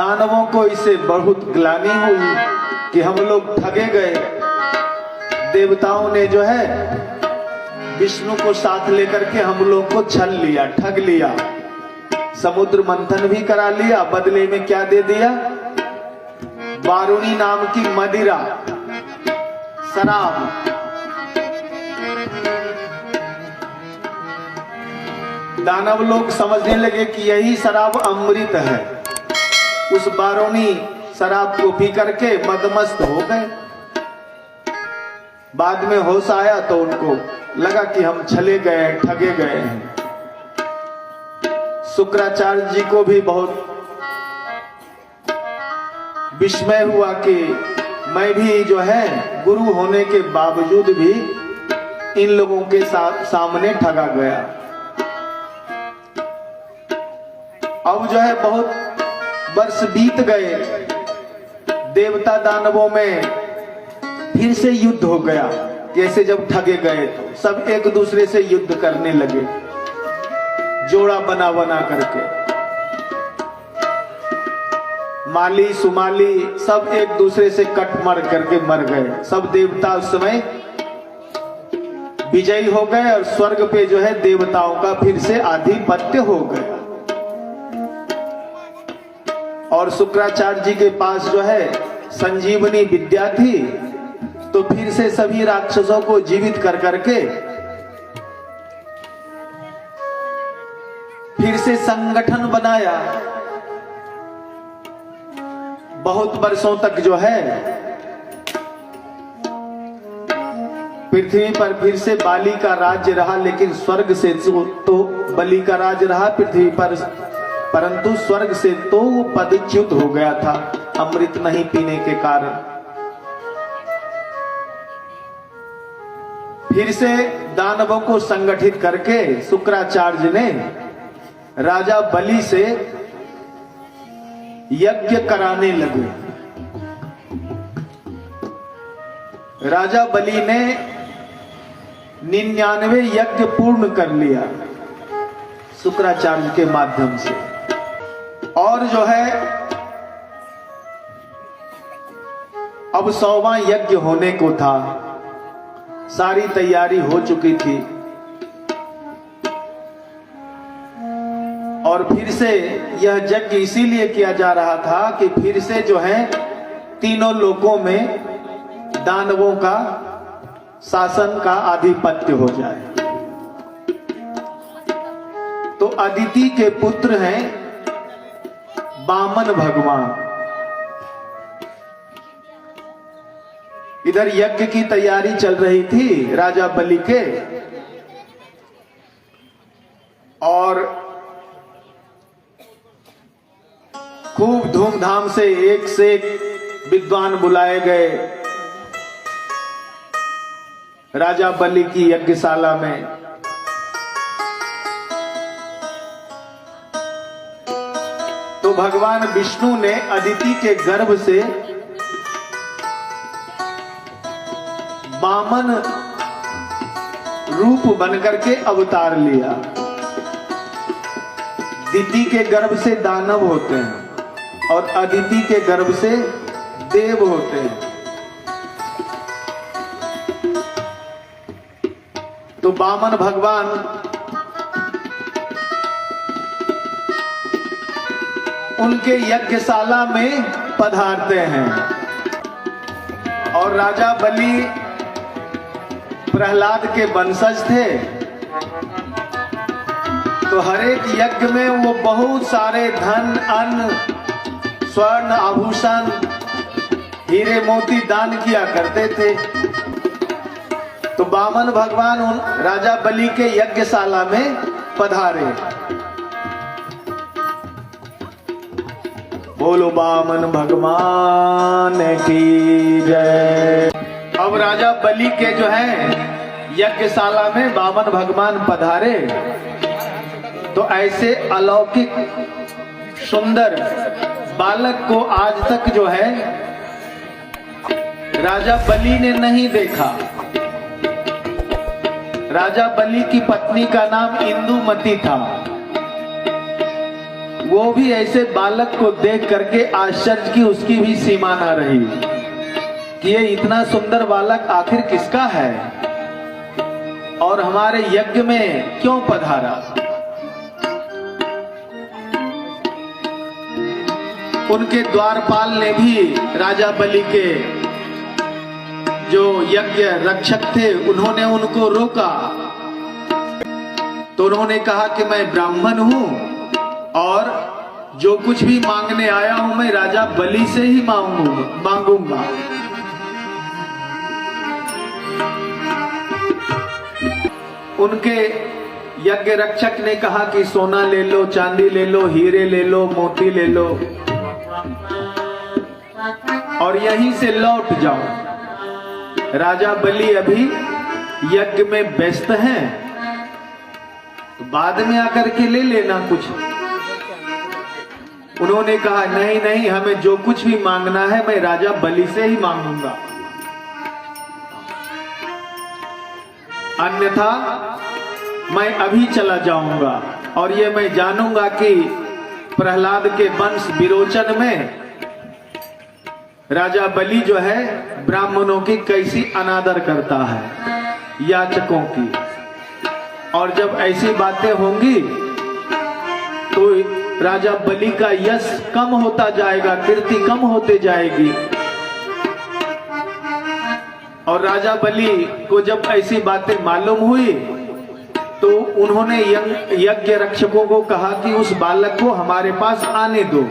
दानवों को इससे बहुत ग्लानि हुई कि हम लोग ठगे गए। देवताओं ने जो है विष्णु को साथ लेकर के हम लोग को छल लिया, ठग लिया, समुद्र मंथन भी करा लिया। बदले में क्या दे दिया? वारुणी नाम की मदिरा, शराब। दानव लोग समझने लगे कि यही शराब अमृत है। उस वारुणी शराब को पी करके मदमस्त हो गए। बाद में होश आया तो उनको लगा कि हम छले गए, ठगे गए हैं। शुक्राचार्य जी को भी बहुत विस्मय हुआ कि मैं भी जो है गुरु होने के बावजूद भी इन लोगों के सामने ठगा गया। अब जो है बहुत वर्ष बीत गए, देवता दानवों में फिर से युद्ध हो गया। जैसे जब ठगे गए तो सब एक दूसरे से युद्ध करने लगे, जोड़ा बना बना करके। माली सुमाली सब एक दूसरे से कट मर करके मर गए। सब देवता उस समय विजयी हो गए और स्वर्ग पे जो है देवताओं का फिर से आधिपत्य हो गया। और शुक्राचार्य जी के पास जो है संजीवनी विद्या थी, तो फिर से सभी राक्षसों को जीवित कर करके फिर से संगठन बनाया। बहुत वर्षों तक जो है पृथ्वी पर फिर से बाली का राज्य रहा, लेकिन स्वर्ग से तो बलि का राज्य रहा पृथ्वी पर, परंतु स्वर्ग से तो वो पदच्युत हो गया था अमृत नहीं पीने के कारण। फिर से दानवों को संगठित करके शुक्राचार्य ने राजा बलि से यज्ञ कराने लगे। राजा बलि ने 99 यज्ञ पूर्ण कर लिया शुक्राचार्य के माध्यम से। और जो है अब 100वां यज्ञ होने को था, सारी तैयारी हो चुकी थी। और फिर से यह यज्ञ इसीलिए किया जा रहा था कि फिर से जो है तीनों लोकों में दानवों का शासन का आधिपत्य हो जाए। तो अदिति के पुत्र हैं वामन भगवान। इधर यज्ञ की तैयारी चल रही थी राजा बलि के, और खूब धूमधाम से एक से एक विद्वान बुलाए गए राजा बलि की यज्ञशाला में। तो भगवान विष्णु ने अदिति के गर्भ से वामन रूप बनकर के अवतार लिया। दिति के गर्भ से दानव होते हैं और अदिति के गर्भ से देव होते हैं। तो वामन भगवान उनके यज्ञशाला में पधारते हैं। और राजा बलि प्रहलाद के वंशज थे, तो हर एक यज्ञ में वो बहुत सारे धन, अन्न, स्वर्ण, आभूषण, हीरे मोती दान किया करते थे। तो वामन भगवान उन राजा बलि के यज्ञशाला में पधारे। बोलो वामन भगवान की जय। अब राजा बलि के जो है यज्ञशाला में वामन भगवान पधारे, तो ऐसे अलौकिक सुंदर बालक को आज तक जो है राजा बलि ने नहीं देखा। राजा बलि की पत्नी का नाम इंदुमती था। वो भी ऐसे बालक को देख करके आश्चर्य की उसकी भी सीमा न रही कि ये इतना सुंदर बालक आखिर किसका है और हमारे यज्ञ में क्यों पधारा। उनके द्वारपाल ने भी राजा बलि के जो यज्ञ रक्षक थे उन्होंने उनको रोका। तो उन्होंने कहा कि मैं ब्राह्मण हूं और जो कुछ भी मांगने आया हूं मैं राजा बलि से ही मांगूंगा। उनके यज्ञ रक्षक ने कहा कि सोना ले लो, चांदी ले लो, हीरे ले लो, मोती ले लो और यहीं से लौट जाओ। राजा बलि अभी यज्ञ में व्यस्त हैं, तो बाद में आकर के ले लेना कुछ। उन्होंने कहा नहीं नहीं, हमें जो कुछ भी मांगना है मैं राजा बलि से ही मांगूंगा, अन्यथा मैं अभी चला जाऊंगा और ये मैं जानूंगा कि प्रहलाद के वंश विरोचन में राजा बलि जो है ब्राह्मणों की कैसी अनादर करता है, याचकों की। और जब ऐसी बातें होंगी तो राजा बलि का यश कम होता जाएगा, कीर्ति कम होते जाएगी। और राजा बलि को जब ऐसी बातें मालूम हुई तो उन्होंने यज्ञ रक्षकों को कहा कि उस बालक को हमारे पास आने दो,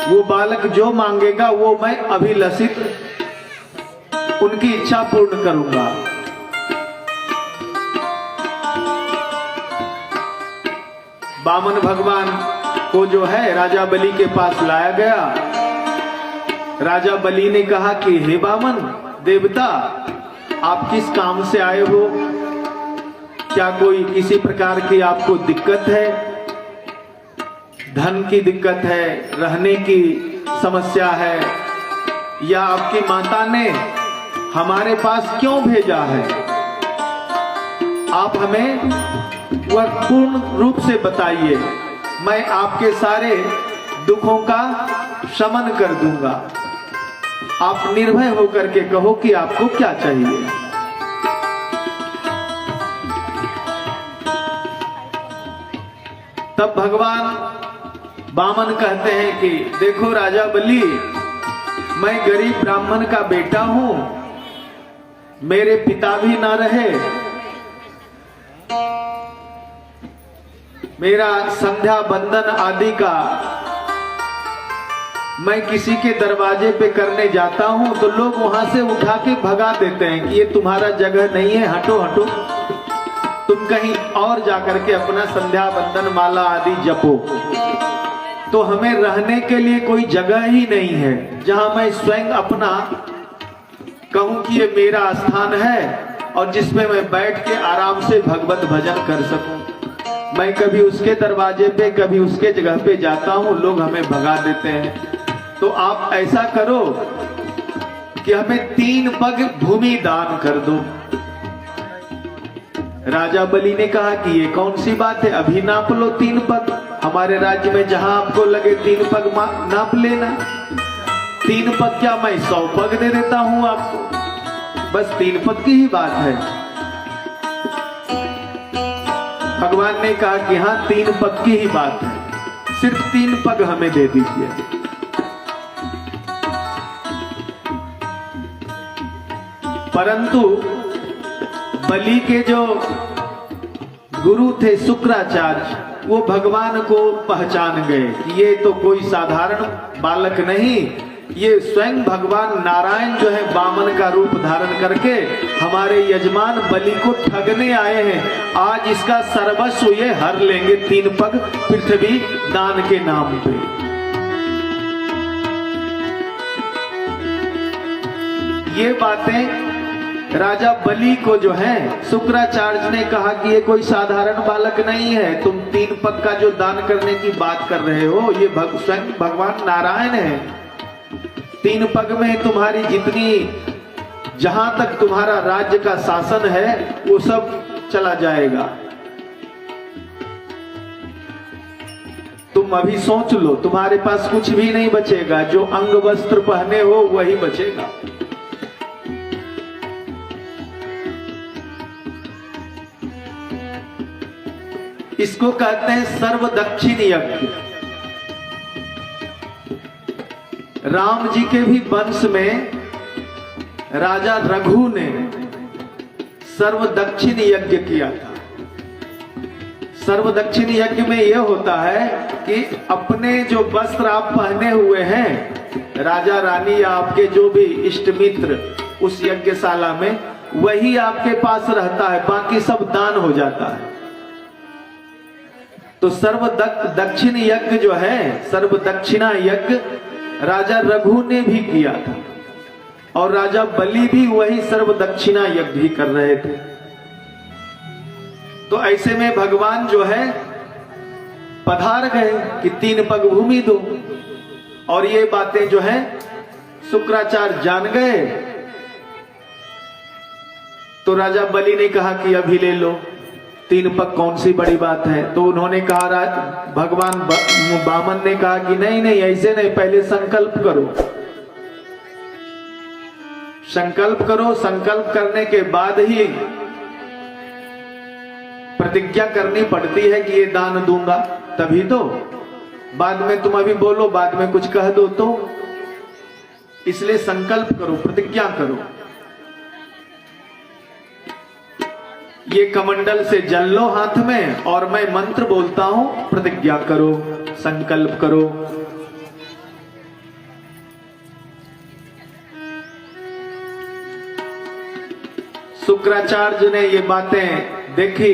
वो बालक जो मांगेगा वो मैं अभिलषित उनकी इच्छा पूर्ण करूंगा। वामन भगवान को जो है राजा बलि के पास लाया गया। राजा बलि ने कहा कि हे वामन देवता, आप किस काम से आए हो? क्या कोई किसी प्रकार की आपको दिक्कत है? धन की दिक्कत है, रहने की समस्या है, या आपकी माता ने हमारे पास क्यों भेजा है? आप हमें वह पूर्ण रूप से बताइए, मैं आपके सारे दुखों का शमन कर दूंगा। आप निर्भय होकर के कहो कि आपको क्या चाहिए। तब भगवान वामन कहते हैं कि देखो राजा बलि, मैं गरीब ब्राह्मण का बेटा हूं, मेरे पिता भी ना रहे, मेरा संध्या बंदन आदि का मैं किसी के दरवाजे पे करने जाता हूं तो लोग वहां से उठा के भगा देते हैं कि ये तुम्हारा जगह नहीं है, हटो हटो, तुम कहीं और जाकर के अपना संध्या बंदन माला आदि जपो। तो हमें रहने के लिए कोई जगह ही नहीं है जहां मैं स्वयं अपना कहूं कि ये मेरा स्थान है और जिसमें मैं बैठ के आराम से भगवत भजन कर सकूं। मैं कभी उसके दरवाजे पे कभी उसके जगह पे जाता हूं, लोग हमें भगा देते हैं। तो आप ऐसा करो कि हमें 3 पग भूमि दान कर दो। राजा बलि ने कहा कि ये कौन सी बात है, अभी नाप लो 3 पग। हमारे राज्य में जहां आपको लगे 3 पग नाप लेना। 3 पग क्या, मैं 100 पग दे देता हूं आपको, बस 3 पग की ही बात है। भगवान ने कहा कि हाँ 3 पग की ही बात है, सिर्फ 3 पग हमें दे दीजिए। परंतु बलि के जो गुरु थे शुक्राचार्य, वो भगवान को पहचान गए कि ये तो कोई साधारण बालक नहीं, ये स्वयं भगवान नारायण जो है वामन का रूप धारण करके हमारे यजमान बलि को ठगने आए हैं। आज इसका सर्वस्व ये हर लेंगे, 3 पग पृथ्वी दान के नाम पे। ये बातें राजा बलि को जो है शुक्राचार्य ने कहा कि ये कोई साधारण बालक नहीं है, तुम 3 पग का जो दान करने की बात कर रहे हो, ये स्वयं भगवान नारायण है। 3 पग में तुम्हारी जितनी, जहां तक तुम्हारा राज्य का शासन है वो सब चला जाएगा। तुम अभी सोच लो, तुम्हारे पास कुछ भी नहीं बचेगा, जो अंग वस्त्र पहने हो वही बचेगा। इसको कहते हैं सर्व दक्षिण यज्ञ। राम जी के भी वंश में राजा रघु ने सर्व दक्षिण यज्ञ किया था। सर्व दक्षिण यज्ञ में यह होता है कि अपने जो वस्त्र आप पहने हुए हैं, राजा रानी या आपके जो भी इष्ट मित्र उस यज्ञशाला में, वही आपके पास रहता है, बाकी सब दान हो जाता है। तो सर्व दक्षिण यज्ञ जो है, सर्व दक्षिणा यज्ञ राजा रघु ने भी किया था, और राजा बलि भी वही सर्व दक्षिणा यज्ञ ही कर रहे थे। तो ऐसे में भगवान जो है पधार गए कि 3 पग भूमि दो, और ये बातें जो है शुक्राचार्य जान गए। तो राजा बलि ने कहा कि अभी ले लो, 3 पग कौन सी बड़ी बात है। तो उन्होंने कहा, भगवान बामन ने कहा कि नहीं नहीं, ऐसे नहीं, पहले संकल्प करो, संकल्प करो, संकल्प करने के बाद ही प्रतिज्ञा करनी पड़ती है कि ये दान दूंगा, तभी तो। बाद में तुम अभी बोलो, बाद में कुछ कह दो तो, इसलिए संकल्प करो, प्रतिज्ञा करो। ये कमंडल से जल लो हाथ में, और मैं मंत्र बोलता हूं, प्रतिज्ञा करो, संकल्प करो। शुक्राचार्य ने ये बातें देखी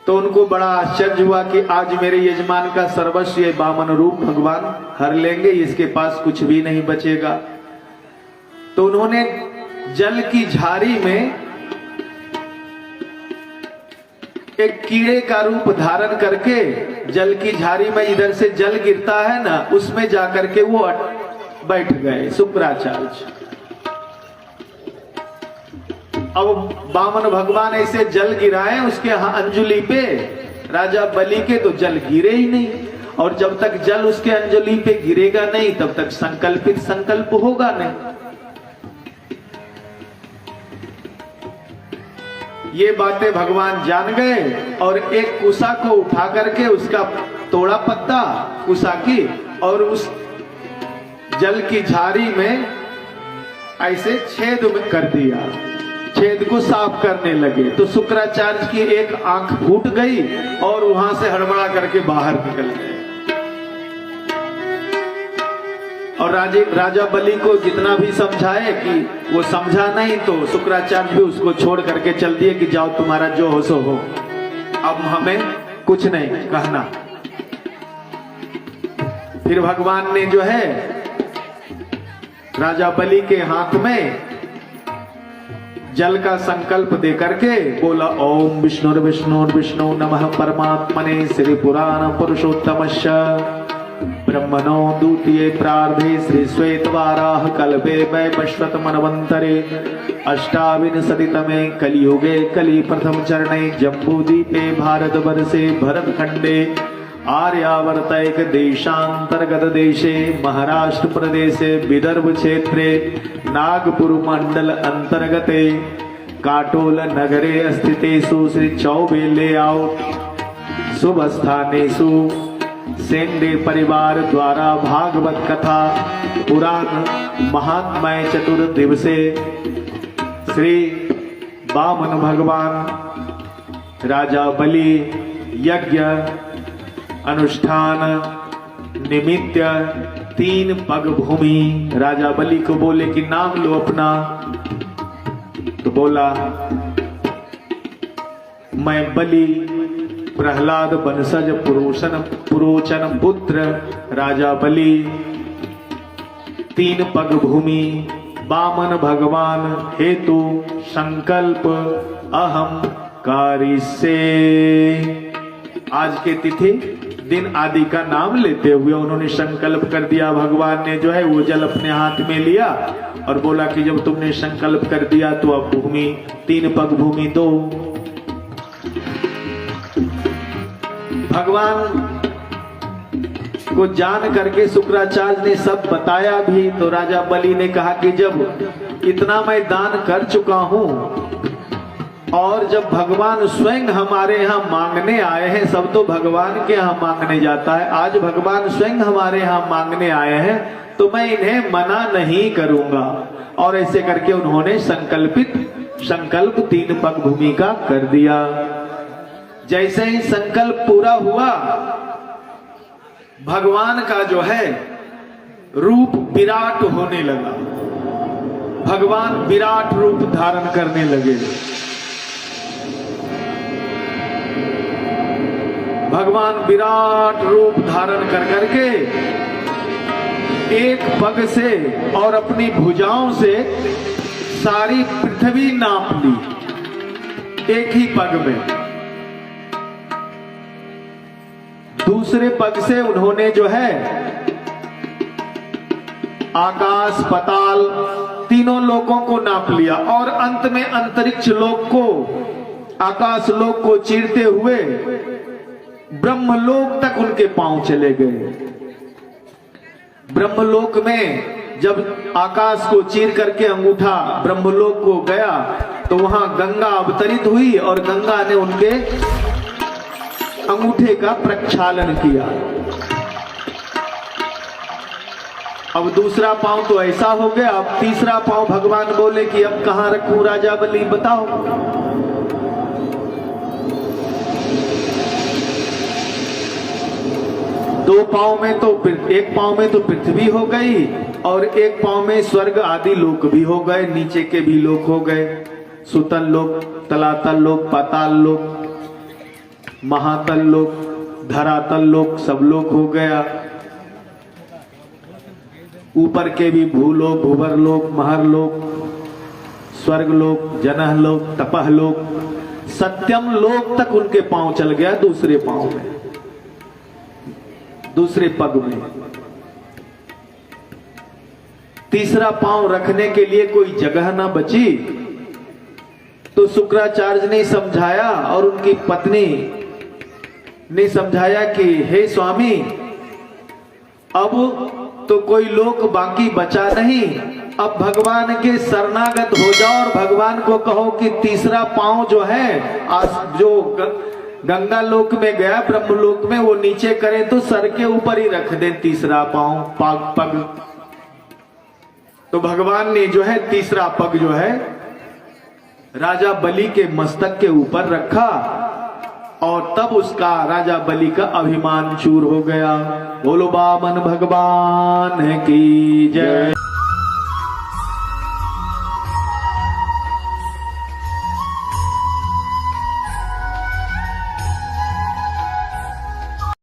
तो उनको बड़ा आश्चर्य हुआ कि आज मेरे यजमान का सर्वस्व ये वामन रूप भगवान हर लेंगे, इसके पास कुछ भी नहीं बचेगा। तो उन्होंने जल की झारी में एक कीड़े का रूप धारण करके, जल की झारी में इधर से जल गिरता है ना, उसमें जाकर के वो बैठ गए शुक्राचार्य। अब वामन भगवान ऐसे जल गिराए उसके अंजलि पे, राजा बलि के तो जल गिरे ही नहीं, और जब तक जल उसके अंजलि पे गिरेगा नहीं तब तक संकल्पित संकल्प होगा नहीं। ये बातें भगवान जान गए, और एक कुसा को उठा करके उसका तोड़ा पत्ता कुसा की, और उस जल की झारी में ऐसे छेद कर दिया, छेद को साफ करने लगे। तो शुक्राचार्य की एक आंख फूट गई और वहां से हड़बड़ा करके बाहर निकल गए। और राजा बलि को जितना भी समझाए कि वो समझा नहीं, तो शुक्राचार्य भी उसको छोड़ करके चल दिए कि जाओ तुम्हारा जो हो सो हो, अब हमें कुछ नहीं कहना। फिर भगवान ने जो है राजा बलि के हाथ में जल का संकल्प दे करके बोला, ओम विष्णु नमः परमात्मने श्री पुराण पुरुषोत्तमश्च ब्रह्मणो द्वितीये प्रार्धे श्री श्वेतवाराह कल्पे वैवस्वत मनवंतरे अष्टाविंशतितमे कलियुगे कलि प्रथम चरणे जम्बूद्वीपे भारतवर्षे भरतखंडे आर्यावर्तैक देशांतर्गत देशे महाराष्ट्र प्रदेशे विदर्भ क्षेत्रे नागपुर मंडल अंतर्गते काटोल नगरे स्थितेषु श्री चौबे लेआउट शुभ स्थानेषु सेंडे परिवार द्वारा भागवत कथा पुराण महात्म्य चतुर्दिवसे श्री वामन भगवान राजा बलि यज्ञ अनुष्ठान निमित्त 3 पग भूमि। राजा बलि को बोले कि नाम लो अपना, तो बोला मैं बलि प्रहलाद वंशज पुरोचन पुत्र राजा बलि 3 पग भूमि वामन भगवान हेतु संकल्प अहम कारिष्ये। आज के तिथि दिन आदि का नाम लेते हुए उन्होंने संकल्प कर दिया। भगवान ने जो है वो जल अपने हाथ में लिया और बोला कि जब तुमने संकल्प कर दिया तो अब भूमि 3 पग भूमि दो। भगवान को जान करके शुक्राचार्य ने सब बताया भी। तो राजा बलि ने कहा कि जब इतना मैं दान कर चुका हूं और जब भगवान स्वयं हमारे यहाँ मांगने आए हैं, सब तो भगवान के यहाँ मांगने जाता है, आज भगवान स्वयं हमारे यहाँ मांगने आए हैं तो मैं इन्हें मना नहीं करूंगा। और ऐसे करके उन्होंने संकल्प 3 पग भूमि का कर दिया। जैसे ही संकल्प पूरा हुआ, भगवान का जो है रूप विराट होने लगा। भगवान विराट रूप धारण करने लगे। भगवान विराट रूप धारण कर करके एक पग से और अपनी भुजाओं से सारी पृथ्वी नाप ली, एक ही पग में। दूसरे पग से उन्होंने जो है आकाश पाताल तीनों लोकों को नाप लिया और अंत में अंतरिक्ष लोक को, आकाश लोक को चीरते हुए ब्रह्मलोक तक उनके पांव चले गए। ब्रह्मलोक में जब आकाश को चीर करके अंगूठा ब्रह्मलोक को गया तो वहां गंगा अवतरित हुई और गंगा ने उनके अंगूठे का प्रक्षालन किया। अब दूसरा पांव तो ऐसा हो गया, अब तीसरा पांव भगवान बोले कि अब कहां रखूं राजा बलि, बताओ। दो पांव में तो, एक पांव में तो पृथ्वी हो गई और एक पांव में स्वर्ग आदि लोक भी हो गए, नीचे के भी लोक हो गए, सुतल लोक, तलातल लोक, पाताल लोक, महातल लोक, धरातल लोक, सब लोक हो गया। ऊपर के भी भूलोक, भूवर लोक, महर लोक, स्वर्ग लोक, जनह लोक, तपह लोक, सत्यम लोक तक उनके पांव चल गया दूसरे पांव में, दूसरे पग में। तीसरा पांव रखने के लिए कोई जगह ना बची तो शुक्राचार्य ने समझाया और उनकी पत्नी ने समझाया कि हे स्वामी, अब तो कोई लोक बाकी बचा नहीं, अब भगवान के शरणागत हो जाओ और भगवान को कहो कि तीसरा पांव जो है जो गंगा लोक में गया ब्रह्मलोक में, वो नीचे करें तो सर के ऊपर ही रख दें तीसरा पांव, पग। तो भगवान ने जो है तीसरा पग जो है राजा बलि के मस्तक के ऊपर रखा और तब उसका राजा बलि का अभिमान चूर हो गया। बोलो वामन भगवान की जय।